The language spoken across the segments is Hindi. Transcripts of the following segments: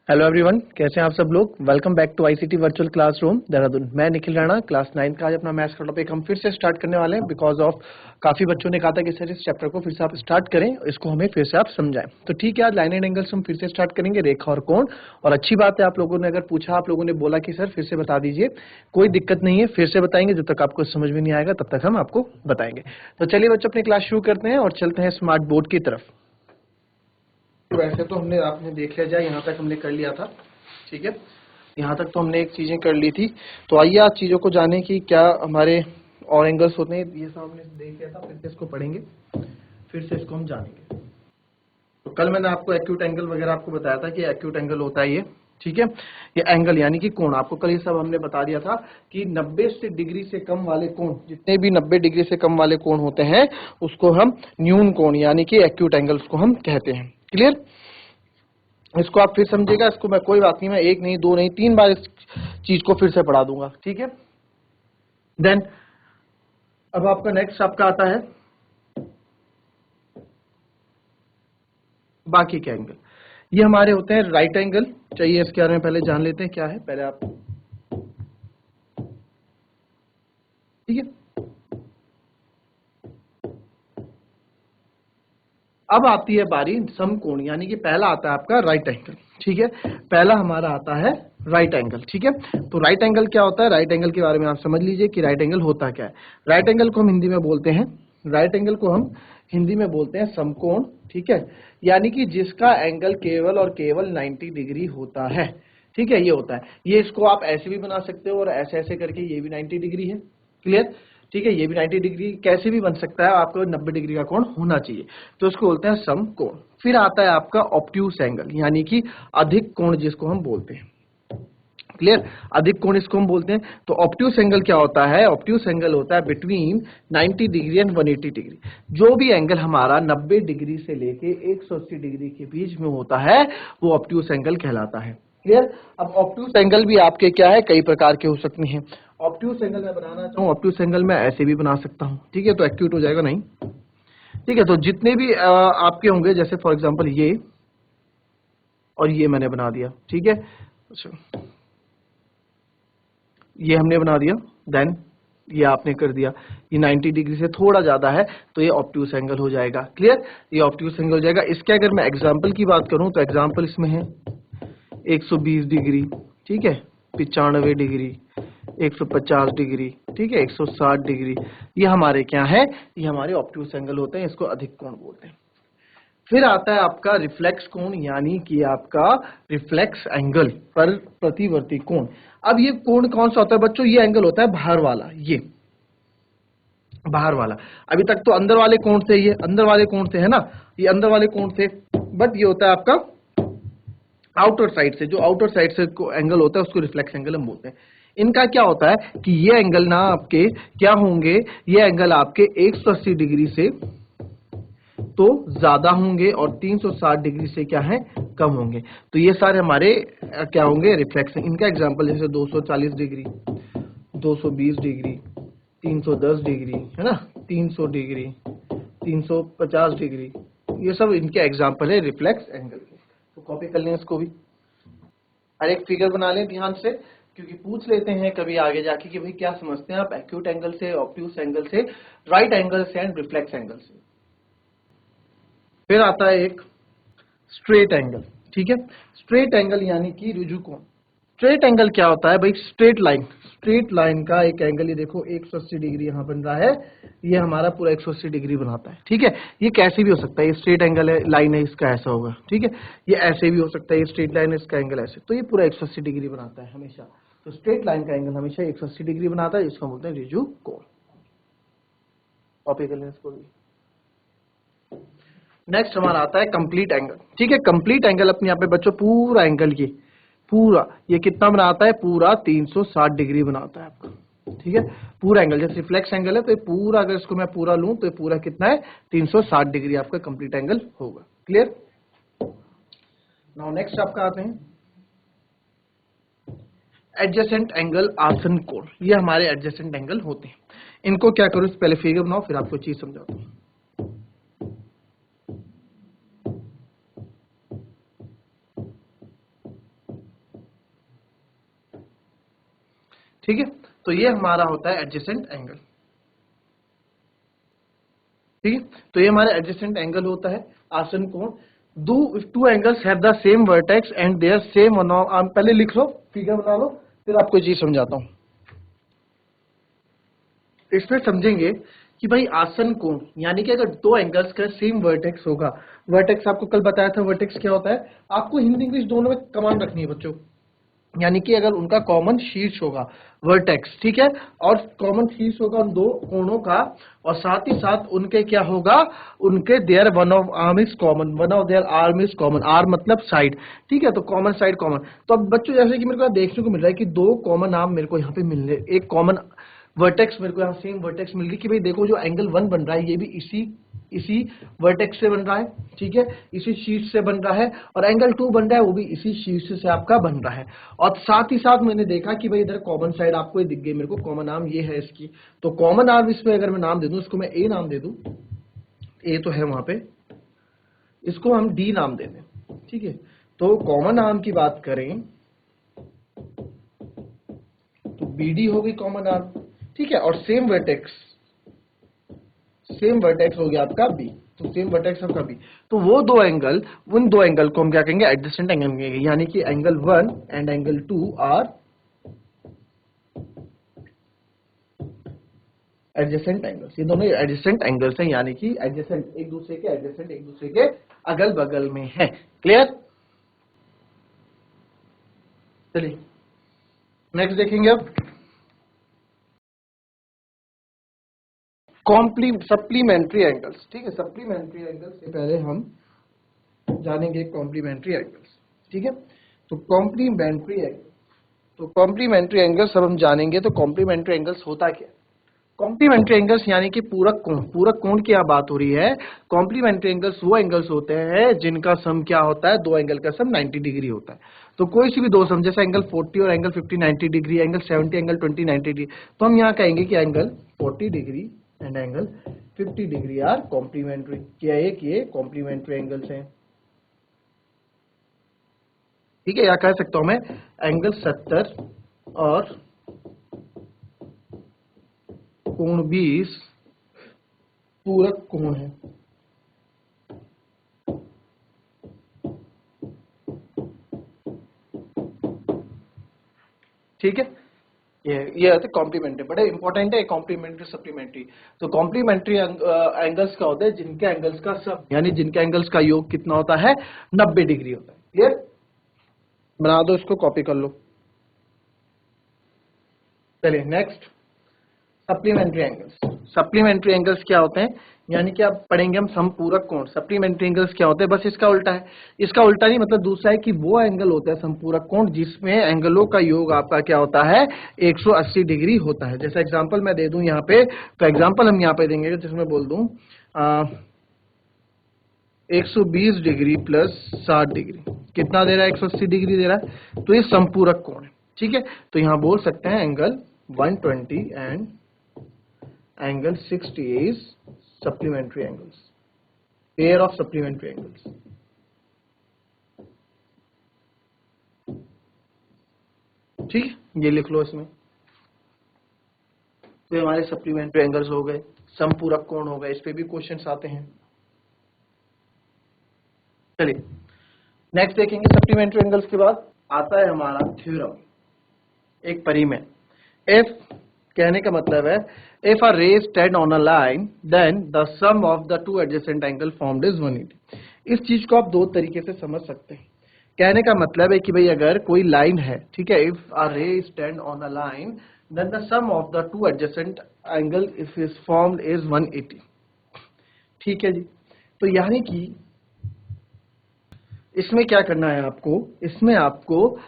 हेलो एवरीवन, कैसे हैं आप सब लोग। Welcome back to ICT virtual classroom Dehradun. मैं निखिल राणा, क्लास 9 का आज अपना मैथ्स का टॉपिक हम फिर से स्टार्ट करने वाले हैं। बिकॉज ऑफ काफी बच्चों ने कहा था कि सर इस चैप्टर को फिर से आप स्टार्ट करें, इसको हमें फिर से आप समझाएं। तो ठीक है, आज लाइन एंड एंगल्स हम फिर से स्टार्ट करेंगे, रेखा और कोण। और अच्छी बात है, आप लोगों ने अगर पूछा, आप लोगों ने बोला कि सर फिर से बता दीजिए, कोई दिक्कत नहीं है, फिर से बताएंगे। जब तक आपको समझ में नहीं आएगा तब तक हम आपको बताएंगे। तो चलिए बच्चों, अपनी क्लास शुरू करते हैं और चलते हैं स्मार्ट बोर्ड की तरफ। तो वैसे तो हमने आपने देख लिया जाए, यहाँ तक हमने कर लिया था, ठीक है। यहाँ तक तो हमने एक चीजें कर ली थी। तो आइए आज चीजों को जाने कि क्या हमारे और एंगल्स होते हैं। ये सब हमने देख लिया था, फिर से इसको पढ़ेंगे, फिर से इसको हम जानेंगे। तो कल मैंने आपको एक्यूट एंगल वगैरह आपको बताया था कि एक्यूट एंगल होता है ये, ठीक है। ये एंगल यानी कि कोण, आपको कल ये सब हमने बता दिया था कि 90 डिग्री से कम वाले कोण, जितने भी 90 डिग्री से कम वाले कोण होते हैं उसको हम न्यून कोण यानी कि एक्यूट एंगल उसको हम कहते हैं। क्लियर। इसको आप फिर समझिएगा, इसको मैं कोई बात नहीं, मैं एक नहीं, दो नहीं, 3 बार इस चीज को फिर से पढ़ा दूंगा, ठीक है। देन अब आपका नेक्स्ट आपका आता है बाकी के एंगल। ये हमारे होते हैं राइट एंगल। चाहिए इसके बारे में पहले जान लेते हैं क्या है पहले आप, ठीक है। अब आती है बारी समकोण, यानी कि पहला आता है आपका राइट एंगल, ठीक है। पहला हमारा आता है राइट एंगल, ठीक है। तो राइट एंगल क्या होता है, राइट एंगल के बारे में आप समझ लीजिए कि राइट एंगल होता क्या है। राइट एंगल को हम हिंदी में बोलते हैं, राइट एंगल को हम हिंदी में बोलते हैं समकोण, ठीक है। यानी कि जिसका एंगल केवल और केवल 90 डिग्री होता है, ठीक है। ये होता है, ये इसको आप ऐसे भी बना सकते हो और ऐसे ऐसे करके ये भी 90 डिग्री है। क्लियर, ठीक है। ये भी 90 डिग्री कैसे भी बन सकता है, आपको 90 डिग्री का कोण होना चाहिए, तो इसको बोलते हैं समकोण। फिर आता है आपका ऑब्ट्यूस एंगल, यानी कि अधिक कोण जिसको हम बोलते हैं। क्लियर, अधिक कोण इसको हम बोलते हैं। तो ऑब्ट्यूस एंगल क्या होता है, ऑब्ट्यूस एंगल होता है बिटवीन 90 डिग्री एंड 180 डिग्री। जो भी एंगल हमारा 90 डिग्री से लेके 180 डिग्री के बीच में होता है वो ऑब्ट्यूस एंगल कहलाता है। क्लियर। अब ऑब्ट्यूस एंगल भी आपके क्या है, कई प्रकार के हो सकते हैं। ऑब्ट्यूस एंगल मैं बनाना चाहूँ, ऑब्ट्यूस एंगल मैं ऐसे भी बना सकता हूँ, ठीक है। तो एक्यूट हो जाएगा नहीं, ठीक है। तो जितने भी आपके होंगे, जैसे फॉर एग्जांपल ये और ये मैंने बना दिया, ठीक है। अच्छा, ये हमने बना दिया, देन ये आपने कर दिया, ये 90 डिग्री से थोड़ा ज्यादा है तो ये ऑब्ट्यूस एंगल हो जाएगा। क्लियर, ये ऑब्ट्यूस एंगल हो जाएगा। इसके अगर मैं एग्जांपल की बात करूं तो एग्जांपल इसमें है 120 डिग्री, ठीक है, 95 डिग्री, 150 डिग्री, ठीक है, 160 डिग्री। ये हमारे क्या है, ये हमारे ऑब्ट्यूस एंगल होते हैं, इसको अधिक कोण बोलते हैं। फिर आता है आपका रिफ्लेक्स कोण, यानी कि आपका रिफ्लेक्स एंगल पर प्रतिवर्ती कोण। अब ये कोण कौन सा होता है बच्चों, ये एंगल होता है बाहर वाला, ये बाहर वाला। अभी तक तो अंदर वाले कोण से, ये अंदर वाले कोण से है ना, ये अंदर वाले कोण से, बट ये होता है आपका आउटर साइड से। जो आउटर साइड से एंगल होता है उसको रिफ्लेक्स एंगल हम बोलते हैं। इनका क्या होता है कि ये एंगल ना आपके क्या होंगे, ये एंगल आपके 180 डिग्री से तो ज्यादा होंगे और 360 डिग्री से क्या है, कम होंगे। तो ये सारे हमारे क्या होंगे, रिफ्लेक्शन। इनका एग्जांपल जैसे 240 डिग्री, 220 डिग्री, 310 डिग्री, है ना, 300 डिग्री, 350 डिग्री, ये सब इनके एग्जांपल है रिफ्लेक्स एंगल के। तो कॉपी कर लें इसको भी, हर एक फिगर बना लें ध्यान से, क्योंकि पूछ लेते हैं कभी आगे जाके कि भाई क्या समझते हैं आप एक्यूट एंगल से, ऑब्ट्यूस एंगल से, राइट एंगल से एंड रिफ्लेक्स एंगल से। फिर आता है एक स्ट्रेट एंगल, ठीक है। स्ट्रेट एंगल यानी कि ऋजु कोण। स्ट्रेट एंगल क्या होता है भाई, स्ट्रेट लाइन, स्ट्रेट लाइन का एक एंगल, ये देखो 180 डिग्री यहां बन रहा है, ये हमारा पूरा 180 डिग्री बनाता है, ठीक है। ये कैसे भी हो सकता है, ये स्ट्रेट एंगल है, लाइन है, इसका ऐसा होगा, ठीक है। ये ऐसे भी हो सकता है, ये स्ट्रेट लाइन है, इसका एंगल ऐसे, तो ये पूरा 180 डिग्री बनाता है हमेशा। तो स्ट्रेट लाइन का एंगल हमेशा 180 डिग्री बनाता है, इसको बोलते हैं ऋजु कोण। कॉपी कर लें इसको भी। नेक्स्ट हमारा आता है कंप्लीट एंगल, ठीक है। कंप्लीट एंगल अपने यहाँ पे बच्चों पूरा एंगल, ये पूरा ये कितना बनाता है, पूरा 360 डिग्री बनाता है आपका, ठीक है। पूरा एंगल जैसे रिफ्लेक्स एंगल है, तो ये पूरा अगर इसको मैं पूरा लूं तो ये पूरा कितना है, 360 डिग्री आपका कंप्लीट एंगल होगा। क्लियर। नाउ नेक्स्ट आपका आते हैं एडजेसेंट एंगल, आसन कोण। ये हमारे एडजेसेंट एंगल होते हैं। इनको क्या करो, पहले फिगर बनाओ फिर आपको चीज समझाता हूं। ठीक है, तो ये हमारा होता है एडजेसेंट एंगल। ठीक है, तो ये हमारा एडजेसेंट एंगल होता है, आसन कोण। दो if two angles have the same vertex and their same arm, पहले लिख लो, फिगर बना लो, फिर आपको चीज समझाता हूं। इसमें समझेंगे कि भाई आसन कोण यानी कि अगर दो एंगल्स का सेम वर्टेक्स होगा, वर्टेक्स आपको कल बताया था, वर्टेक्स क्या होता है, आपको हिंदी इंग्लिश दोनों में कमांड रखनी है बच्चों। यानी कि अगर उनका कॉमन शीर्ष होगा वर्टेक्स, ठीक है, और कॉमन शीर्ष होगा उन दो कोणों का, और साथ ही साथ उनके क्या होगा, उनके their one of arm is common, one of their arm is common, arm मतलब साइड, ठीक है, तो कॉमन साइड कॉमन। तो अब बच्चों जैसे कि मेरे को देखने को मिल रहा है कि दो कॉमन आर्म मेरे को यहाँ पे मिल रहे, एक कॉमन वर्टेक्स मेरे को यहाँ सेम वर्टेक्स मिल गई कि भाई देखो जो एंगल 1 बन रहा है ये भी इसी वर्टेक्स से बन रहा है, ठीक है, इसी शीर्ष से बन रहा है, और एंगल 2 बन रहा है वो भी इसी शीर्ष से आपका बन रहा है। और साथ ही साथ मैंने देखा कि भाई इधर कॉमन साइड आपको ये दिख गई, मेरे को कॉमन आर्म ये है इसकी, तो कॉमन आर्म इसमें अगर मैं नाम दे दूं, इसको मैं ए नाम दे दूं, ए तो है वहां पे, इसको हम डी नाम दे दें, ठीक है। तो कॉमन आर्म की बात करें तो बीडी हो गई कॉमन आर्म, ठीक है, और सेम वर्टेक्स हो गया आपका बी, तो सेम वर्टेक्स आपका बी, तो वो दो एंगल, उन दो एंगल को हम क्या कहेंगे, एडजेसेंट एंगल कहेंगे, यानी कि angle 1 and angle 2 are adjacent angles, ये दोनों एडजेसेंट एंगल्स हैं, यानी कि एडजेसेंट एक दूसरे के, एडजेसेंट एक दूसरे के अगल बगल में है। क्लियर? चलिए नेक्स्ट देखेंगे अब सप्लीमेंट्री एंगल्स, ठीक है, सप्लीमेंट्री एंगल्स से पहले हम जानेंगे कॉम्प्लीमेंट्री एंगल्स, ठीक है। तो कॉम्प्लीमेंट्री एंगल्स अब हम जानेंगे, तो कॉम्प्लीमेंट्री एंगल्स होता क्या है? कॉम्प्लीमेंट्री एंगल्स यानी कि पूरक कोण की यहाँ बात हो रही है। कॉम्प्लीमेंट्री एंगल्स वो एंगल्स होते हैं जिनका सम क्या होता है, दो एंगल का सम 90 डिग्री होता है। तो कोई सी भी दो सम, जैसे एंगल 40 और angle 50 90 degree, angle 70 angle 20 90 degree, तो हम यहाँ कहेंगे कि angle 40 degree and angle 50 degree are complementary. क्या है कि ये कॉम्प्लीमेंट्री एंगल्स हैं, ठीक है। या कह सकता हूं मैं एंगल 70 और कोण 20 पूरक कोण है, ठीक है। ये होते कॉम्प्लीमेंट्री, बड़े इंपॉर्टेंट है कॉम्प्लीमेंट्री सप्लीमेंट्री। तो कॉम्प्लीमेंट्री एंगल्स क्या होते हैं, जिनके एंगल्स का सम यानी जिनके एंगल्स का योग कितना होता है, 90 डिग्री होता है। क्लियर? बना दो इसको, कॉपी कर लो। चलिए next, supplementary angles. Supplementary angles क्या होते हैं, यानी कि आप पढ़ेंगे हम समपूरक कोण। सप्लीमेंट्री एंगल्स क्या होते हैं, बस इसका उल्टा है, इसका उल्टा नहीं मतलब दूसरा है कि वो एंगल होता है समपूरक कोण जिसमें एंगलों का योग आपका क्या होता है, 180 डिग्री होता है। जैसे एग्जांपल मैं दे दूं यहाँ पे, तो एग्जांपल हम यहाँ पे देंगे, जिसमें बोल दूं 120 डिग्री प्लस 60 डिग्री कितना दे रहा है, 180 डिग्री दे रहा है, तो ये समपूरक कोण है, ठीक है। तो यहाँ बोल सकते हैं angle 120 and angle 60 is supplementary angles, pair of supplementary angles, ठीक है। ये लिख लो इसमें, तो हमारे सप्लीमेंट्री एंगल्स हो गए, समपूरक कोण हो गए, इस पे भी क्वेश्चंस आते हैं। चलिए नेक्स्ट देखेंगे, सप्लीमेंट्री एंगल्स के बाद आता है हमारा थ्योरम, एक परिमेय। इफ कहने का मतलब है if a ray stand on a line then the sum of the two adjacent angle formed is 180। इस चीज को आप दो तरीके से समझ सकते हैं। कहने का मतलब है कि भाई अगर कोई लाइन है, ठीक है, if a ray stand on a line then the sum of the two adjacent angle if is formed is 180, ठीक है जी। तो यानी कि इसमें क्या करना है आपको, इसमें आपको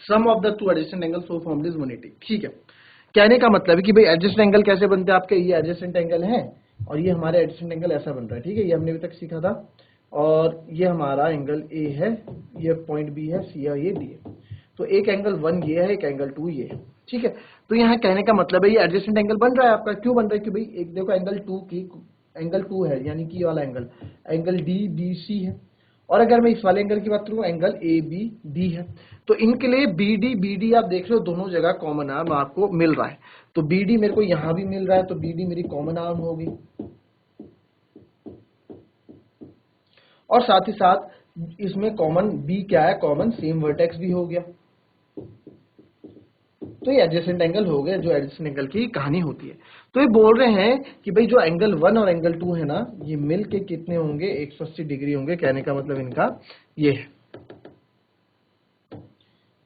sum of the two adjacent angle so formed is 180, ठीक है। कहने का मतलब है कि भाई एडजेसेंट एंगल कैसे बनते हैं आपके, ये एडजेसेंट एंगल है और ये हमारे एडजेसेंट एंगल ऐसा बन रहा है, ठीक है, ये हमने अभी तक सीखा था। और ये हमारा एंगल ए है, ये पॉइंट बी है, सी है, ये डी है। तो एक एंगल 1 ये है, एक एंगल 2 ये है, ठीक है। तो यहाँ कहने का मतलब है ये एडजेसेंट एंगल बन रहा है आपका, क्यों बन रहा है कि भाई एक देखो एंगल 2 है यानी कि ये वाला एंगल डी डी सी है, और अगर मैं इस वाले एंगल की बात करूं, एंगल ए बी डी है, तो इनके लिए बी डी आप देख रहे हो दोनों जगह कॉमन आर्म आपको मिल रहा है। तो बी डी मेरे को यहां भी मिल रहा है, तो बी डी मेरी कॉमन आर्म होगी, और साथ ही साथ इसमें कॉमन बी क्या है, कॉमन सेम वर्टेक्स भी हो गया। तो ये एडजेसेंट एंगल हो गए, जो एडजेसेंट एंगल की कहानी होती है। तो ये बोल रहे हैं कि भाई जो एंगल 1 और एंगल 2 है ना, ये मिल के कितने होंगे, 180 डिग्री होंगे। कहने का मतलब इनका ये है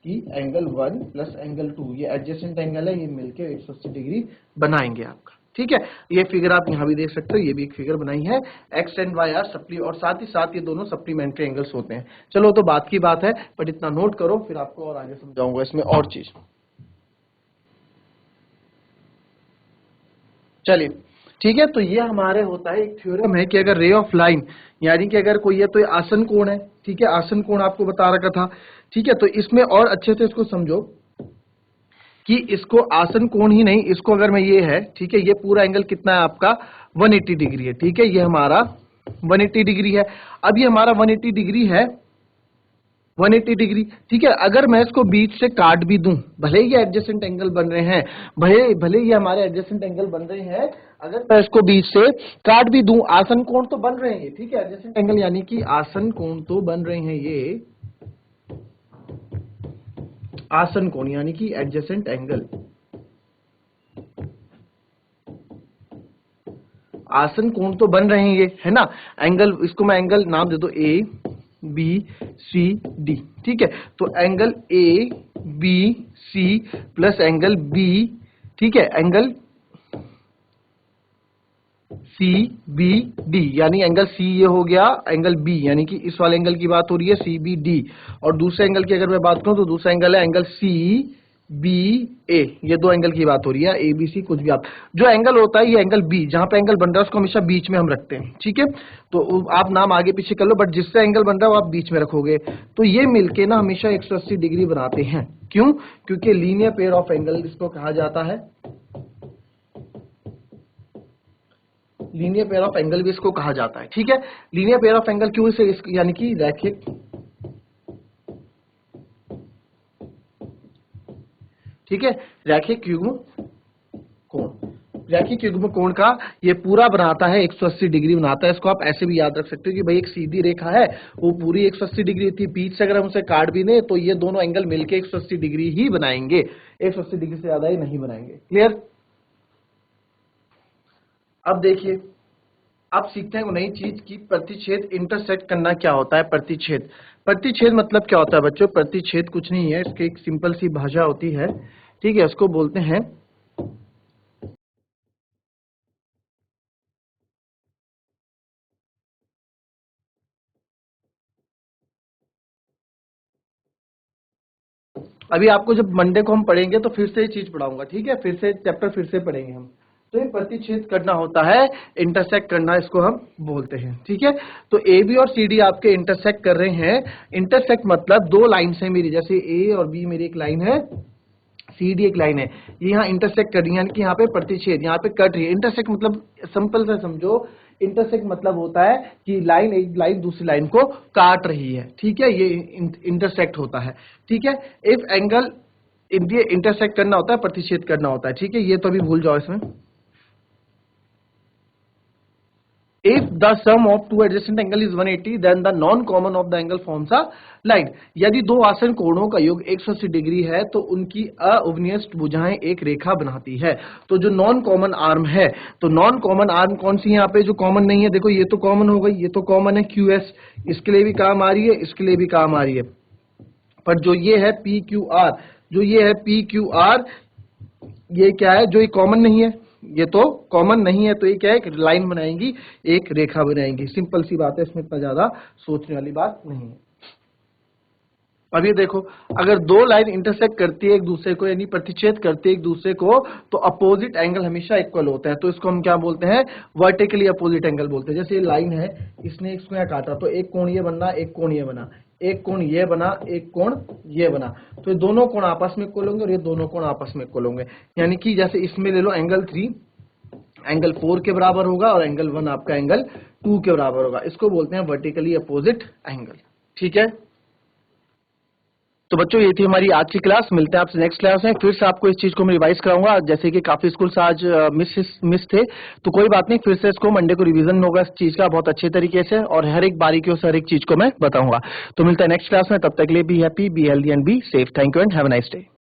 कि एंगल 1 प्लस एंगल 2 ये एडजेसेंट एंगल है, ये मिलके 180 डिग्री बनाएंगे आपका। ठीक है, ये फिगर आप यहां भी देख सकते हो, ये भी एक फिगर बनाई है। X and y are supply, और साथ ही साथ ये दोनों सप्लीमेंट्री एंगल्स होते हैं। चलो तो बात की बात है, बट इतना नोट करो, फिर आपको और आगे समझाऊंगा इसमें और चीज। चलिए ठीक है, तो ये हमारे होता है एक थ्योरम है कि अगर रे ऑफ लाइन यानी कि अगर कोई है तो ये आसन कोण है। ठीक है, आसन कोण आपको बता रखा था। ठीक है, तो इसमें और अच्छे से इसको समझो कि इसको आसन कोण ही नहीं, इसको अगर मैं ये है, ठीक है, ये पूरा एंगल कितना है आपका 180 डिग्री है। ठीक है, ये हमारा 180 डिग्री है। अब ये हमारा 180 डिग्री है, 180 डिग्री। ठीक है, अगर मैं इसको बीच से काट भी दूं, भले ही एडजेसेंट एंगल बन रहे हैं, भले ही हमारे एडजेसेंट एंगल बन रहे हैं, अगर मैं इसको बीच से काट भी दूं, आसन कोण तो बन रहे हैं। ठीक है, एडजेसेंट एंगल यानी कि आसन कोण तो बन रहे हैं, ये आसन कोण यानी कि एडजेसेंट एंगल, आसन कोण तो बन रहे हैं ये, है ना। एंगल, इसको मैं एंगल नाम दे दो ए बी सी डी। ठीक है, तो angle A B C plus angle B, ठीक है, एंगल सी बी डी, यानी एंगल सी ये हो गया, एंगल बी यानी कि इस वाले एंगल की बात हो रही है सी बी डी, और दूसरे एंगल की अगर मैं बात करूं तो दूसरा एंगल है एंगल सी बी ए। ये दो एंगल की बात हो रही है, ए बी सी कुछ भी आप, जो एंगल होता है ये एंगल बी, जहां पे एंगल बन रहा है उसको हमेशा बीच में हम रखते हैं। ठीक है, तो आप नाम आगे पीछे कर लो, बट जिससे एंगल बन रहा है वो आप बीच में रखोगे। तो ये मिलके ना हमेशा 180 डिग्री बनाते हैं। क्यों? क्योंकि लीनियर पेयर ऑफ एंगल इसको कहा जाता है, लीनियर पेयर ऑफ एंगल भी इसको कहा जाता है। ठीक है, लीनियर पेयर ऑफ एंगल क्यों इसे, यानी कि रैखिक, ठीक है, रैखिक युग्म कोण, रैखिक युग्म कोण का ये पूरा बनाता है 180 डिग्री बनाता है। इसको आप ऐसे भी याद रख सकते हो कि भाई एक सीधी रेखा है, वो पूरी 180 डिग्री थी, बीच से अगर हम उसे काट भी दें तो ये दोनों एंगल मिलके 180 डिग्री ही बनाएंगे, 180 डिग्री से ज्यादा ही नहीं बनाएंगे। क्लियर? अब देखिए, अब सीखते हैं एक नई चीज की प्रतिच्छेद, इंटरसेक्ट करना क्या होता है। प्रतिच्छेद, प्रतिच्छेद मतलब क्या होता है बच्चों? प्रतिच्छेद कुछ नहीं है, इसकी एक सिंपल सी भाषा होती है। ठीक है, इसको बोलते हैं, अभी आपको जब मंडे को हम पढ़ेंगे तो फिर से ये चीज पढ़ाऊंगा। ठीक है, फिर से चैप्टर फिर से पढ़ेंगे हम। तो ये प्रतिच्छेद करना होता है, इंटरसेक्ट करना इसको हम बोलते हैं। ठीक है, तो ए बी और सी डी आपके इंटरसेक्ट कर रहे हैं। इंटरसेक्ट मतलब दो लाइन्स है मेरी, जैसे ए और बी मेरी एक लाइन है, सी डी एक लाइन है, ये यहाँ इंटरसेक्ट कर रही है, यानी कि यहाँ पे प्रतिच्छेद, यहाँ पे कट रही है। इंटरसेक्ट मतलब सिंपल से समझो, इंटरसेक्ट मतलब होता है कि लाइन, एक लाइन दूसरी लाइन को काट रही है। ठीक है, ये इंटरसेक्ट होता है। ठीक है, इफ एंगल, ये इंटरसेक्ट करना होता है, प्रतिच्छेद करना होता है। ठीक है, ये तो अभी भूल जाओ इसमें। If the sum of two adjacent angle is 180, then the non-common of the angle forms a line. यदि दो आसन कोणों का योग 180 डिग्री है तो उनकी अउपनियस्त भुजाएं एक रेखा बनाती है। तो जो नॉन कॉमन आर्म है, तो नॉन कॉमन आर्म कौन सी यहाँ पे जो कॉमन नहीं है? देखो, ये तो कॉमन हो गई, ये तो कॉमन है QS, इसके लिए भी काम आ रही है, इसके लिए भी काम आ रही है। पर जो ये है PQR, जो ये है PQR, ये क्या है? जो ये कॉमन नहीं है, ये तो कॉमन नहीं है, तो ये क्या है? एक लाइन बनाएंगी, एक रेखा बनाएंगी। सिंपल सी बात है, इसमें इतना ज्यादा सोचने वाली बात नहीं है। अब ये देखो, अगर दो लाइन इंटरसेक्ट करती है एक दूसरे को, यानी प्रतिच्छेद करती है एक दूसरे को, तो अपोजिट एंगल हमेशा इक्वल होता है। तो इसको हम क्या बोलते हैं? वर्टिकली अपोजिट एंगल बोलते हैं। जैसे ये लाइन है, इसने इसको यहाँ काटा, तो एक कोण ये बनना, एक कोण ये बना, एक कोण ये बना, एक कोण ये बना, तो ये दोनों कोण आपस में इक्वल होंगे और ये दोनों कोण आपस में इक्वल होंगे। यानी कि जैसे इसमें ले लो एंगल 3, एंगल 4 के बराबर होगा और एंगल 1 आपका एंगल 2 के बराबर होगा। इसको बोलते हैं वर्टिकली अपोजिट एंगल। ठीक है, तो बच्चों ये थी हमारी आज की क्लास। मिलते हैं आपसे नेक्स्ट क्लास में। फिर से आपको इस चीज को मैं रिवाइज कराऊंगा, जैसे कि काफी स्कूल्स आज मिस थे, तो कोई बात नहीं, फिर से इसको मंडे को रिवीजन होगा इस चीज का बहुत अच्छे तरीके से, और हर एक बारीकियों से हर एक चीज को मैं बताऊंगा। तो मिलता है नेक्स्ट क्लास में, तब तक के लिए be happy, be healthy and be safe. Thank you and have a nice day.